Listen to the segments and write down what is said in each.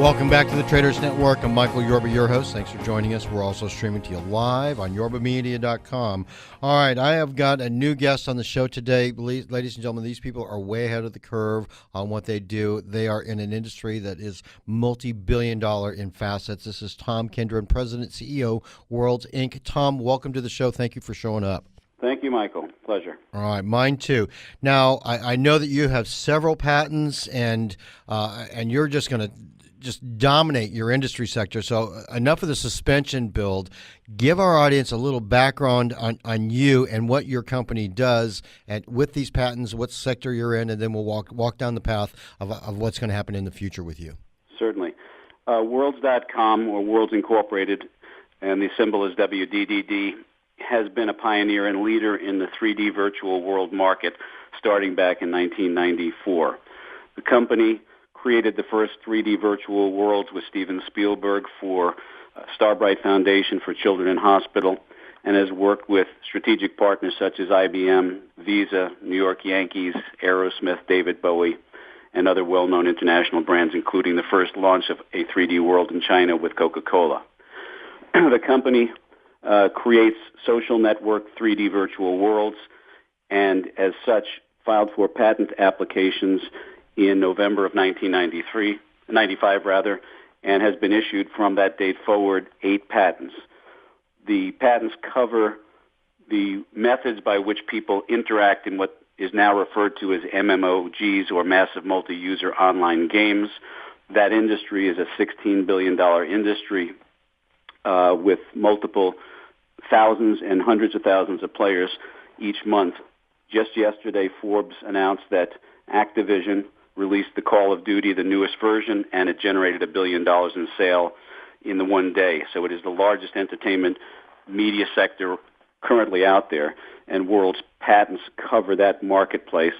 Welcome back to the Traders Network. I'm Michael Yorba, your host. Thanks for joining us. We're also streaming to you live on yorbamedia.com. All right, I have got a new guest on the show today. Ladies and gentlemen, these people are way ahead of the curve on what they do. They are in an industry that is multi-billion-dollar in facets. This is Tom Kidrin, President, CEO, Worlds, Inc. Tom, welcome to the show. Thank you for showing up. Thank you, Michael. Pleasure. All right, mine too. Now, I know that you have several patents, and you're just going to dominate your industry sector. So enough of the suspension build. Give our audience a little background on you and what your company does and with these patents, what sector you're in, and then we'll walk down the path of what's going to happen in the future with you. Certainly. Worlds.com, or Worlds Incorporated, and the symbol is WDDD, has been a pioneer and leader in the 3D virtual world market starting back in 1994. The company created the first 3D virtual worlds with Steven Spielberg for Starbright Foundation for Children in Hospital, and has worked with strategic partners such as IBM, Visa, New York Yankees, Aerosmith, David Bowie, and other well-known international brands, including the first launch of a 3D world in China with Coca-Cola. The company creates social network 3D virtual worlds, and as such filed for patent applications in November of 1995, and has been issued from that date forward 8 patents. The patents cover the methods by which people interact in what is now referred to as MMOGs, or massive multi-user online games. That industry is a $16 billion industry with multiple thousands and hundreds of thousands of players each month. Just yesterday, Forbes announced that Activision released the Call of Duty, the newest version, and it generated $1 billion in sale in the one day. So it is the largest entertainment media sector currently out there, and Worlds patents cover that marketplace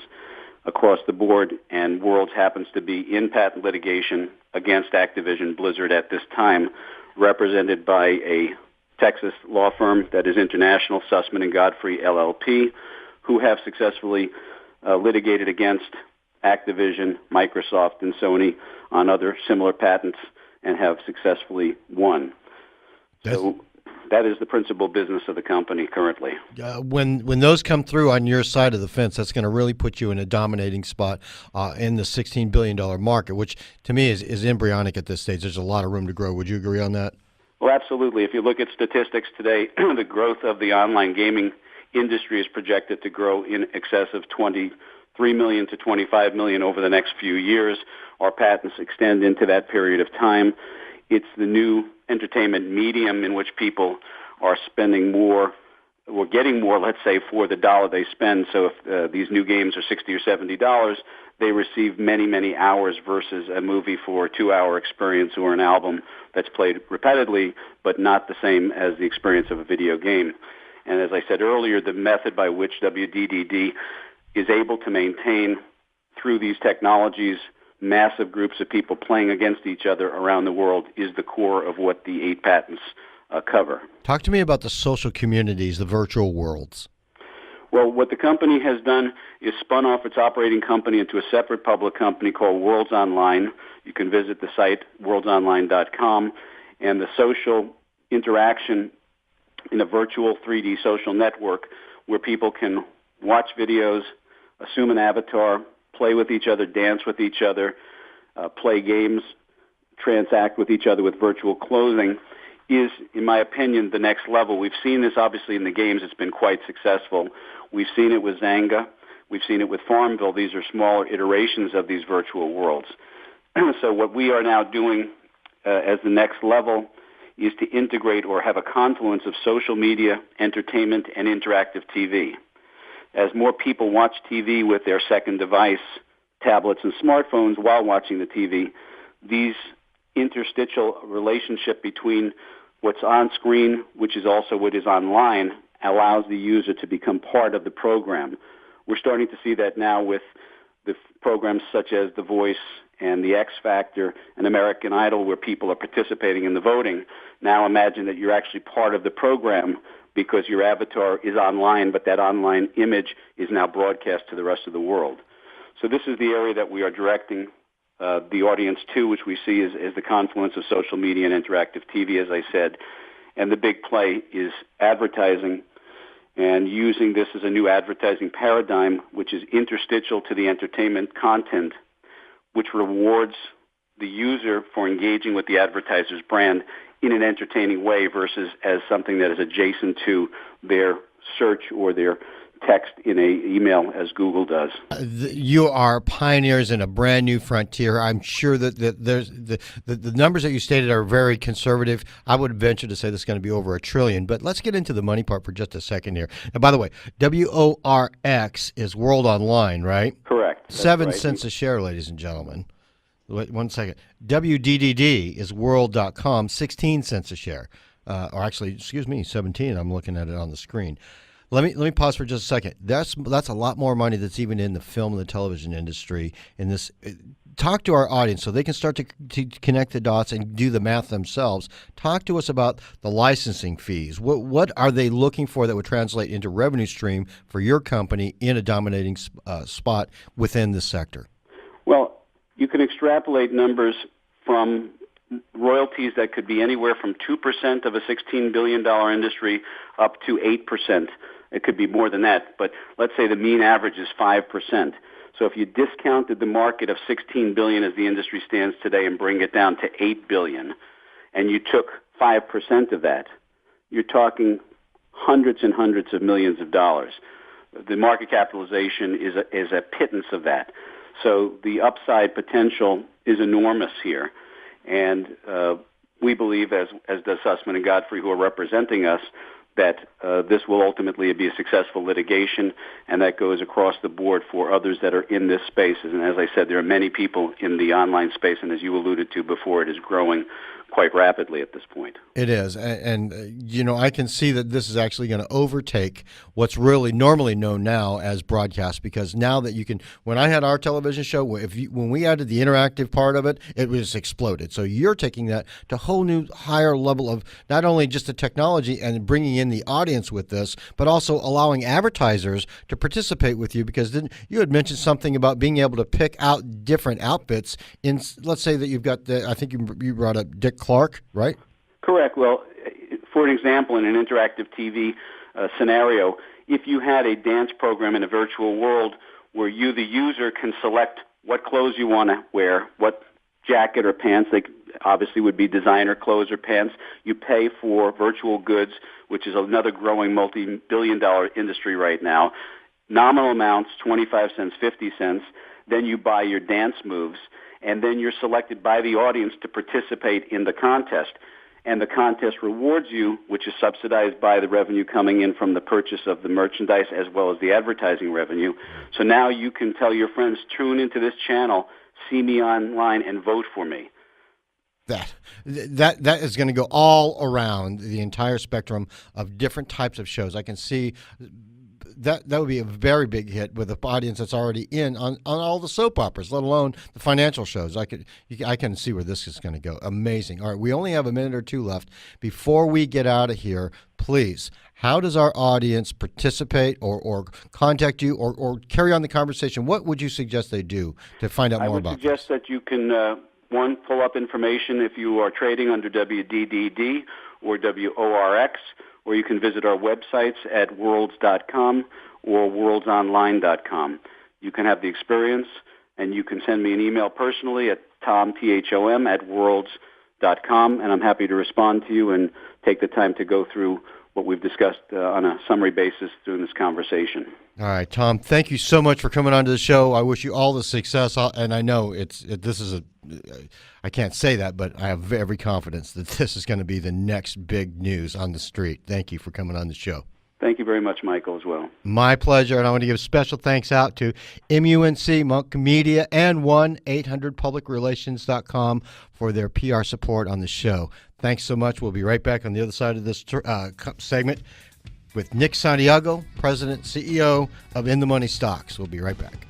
across the board, and Worlds happens to be in patent litigation against Activision Blizzard at this time, represented by a Texas law firm that is international, Sussman and Godfrey, LLP, who have successfully litigated against Activision, Microsoft, and Sony on other similar patents and have successfully won. So that is the principal business of the company currently. When those come through on your side of the fence, that's going to really put you in a dominating spot in the $16 billion market, which to me is embryonic at this stage. There's a lot of room to grow. Would you agree on that? Well, absolutely. If you look at statistics today, the growth of the online gaming industry is projected to grow in excess of 23 million to 25 million over the next few years. Our patents extend into that period of time. It's the new entertainment medium in which people are spending more, or getting more, let's say, for the dollar they spend. So if these new games are $60 or $70, they receive many, many hours versus a movie for a 2-hour experience or an album that's played repetitively, but not the same as the experience of a video game. And as I said earlier, the method by which WDDD is able to maintain, through these technologies, massive groups of people playing against each other around the world is the core of what the 8 patents cover. Talk to me about the social communities, the virtual worlds. Well, what the company has done is spun off its operating company into a separate public company called Worlds Online. You can visit the site, worldsonline.com, and the social interaction in a virtual 3D social network where people can watch videos, assume an avatar, play with each other, dance with each other, play games, transact with each other with virtual clothing is, in my opinion, the next level. We've seen this, obviously, in the games. It's been quite successful. We've seen it with Zanga. We've seen it with Farmville. These are smaller iterations of these virtual worlds. So what we are now doing as the next level is to integrate or have a confluence of social media, entertainment, and interactive TV. As more people watch TV with their second device, tablets, and smartphones while watching the TV, these interstitial relationship between what's on screen, which is also what is online, allows the user to become part of the program. We're starting to see that now with the programs such as The Voice and The X Factor and American Idol, where people are participating in the voting. Now imagine that you're actually part of the program because your avatar is online, but that online image is now broadcast to the rest of the world. So this is the area that we are directing The audience, too, which we see is the confluence of social media and interactive TV, as I said. And the big play is advertising and using this as a new advertising paradigm, which is interstitial to the entertainment content, which rewards the user for engaging with the advertiser's brand in an entertaining way versus as something that is adjacent to their search or their text in an email as Google does. You are pioneers in a brand new frontier. I'm sure that there's the numbers that you stated are very conservative. I would venture to say this is going to be over $1 trillion. But let's get into the money part for just a second here. And by the way, WORX is World Online, right? Correct. That's 7 right. cents a share, ladies and gentlemen. Wait 1 second. WDDD is world.com, 16 cents a share. Or actually, excuse me, 17. I'm looking at it on the screen. Let me pause for just a second. That's a lot more money that's even in the film and the television industry. In this, talk to our audience so they can start to connect the dots and do the math themselves. Talk to us about the licensing fees. What are they looking for that would translate into revenue stream for your company in a dominating spot within this sector? Well, you can extrapolate numbers from royalties that could be anywhere from 2% of a $16 billion industry up to 8%. It could be more than that, but let's say the mean average is 5%. So if you discounted the market of $16 billion as the industry stands today and bring it down to $8 billion, and you took 5% of that, you're talking hundreds and hundreds of millions of dollars. The market capitalization is a pittance of that. So the upside potential is enormous here. And we believe, as does Sussman and Godfrey, who are representing us, that this will ultimately be a successful litigation, and that goes across the board for others that are in this space. And as I said, there are many people in the online space, and as you alluded to before, it is growing quite rapidly at this point. It is, and you know, I can see that this is actually going to overtake what's really normally known now as broadcast, because now that you can, when I had our television show, when we added the interactive part of it, it was exploded. So you're taking that to a whole new higher level of not only just the technology and bringing in the audience with this, but also allowing advertisers to participate with you, because then you had mentioned something about being able to pick out different outfits in, let's say that you've got I think you brought up Dick Clark, right? Correct. Well, for an example, in an interactive TV scenario, if you had a dance program in a virtual world where you, the user, can select what clothes you want to wear, what jacket or pants, they obviously would be designer clothes or pants. You pay for virtual goods, which is another growing multi-billion-dollar industry right now. Nominal amounts, 25 cents, 50 cents. Then you buy your dance moves, and then you're selected by the audience to participate in the contest. And the contest rewards you, which is subsidized by the revenue coming in from the purchase of the merchandise as well as the advertising revenue. So now you can tell your friends, tune into this channel, see me online, and vote for me. That is going to go all around the entire spectrum of different types of shows. I can see that would be a very big hit with an audience that's already in on all the soap operas, let alone the financial shows. I can see where this is going to go. Amazing. All right, we only have a minute or two left. Before we get out of here, please, how does our audience participate or contact you or carry on the conversation? What would you suggest they do to find out more about this? I would suggest that you can, one, pull up information if you are trading under WDDD or WORX, or you can visit our websites at worlds.com or worldsonline.com. You can have the experience, and you can send me an email personally at THOM at worlds.com, and I'm happy to respond to you and take the time to go through what we've discussed on a summary basis during this conversation. All right, Tom, thank you so much for coming on to the show. I wish you all the success, and I know I can't say that, but I have every confidence that this is going to be the next big news on the street. Thank you for coming on the show. Thank you very much, Michael, as well. My pleasure, and I want to give special thanks out to MUNC, Monk Media, and 1-800-PublicRelations.com for their PR support on the show. Thanks so much. We'll be right back on the other side of this segment with Nick Santiago, President and CEO of In the Money Stocks. We'll be right back.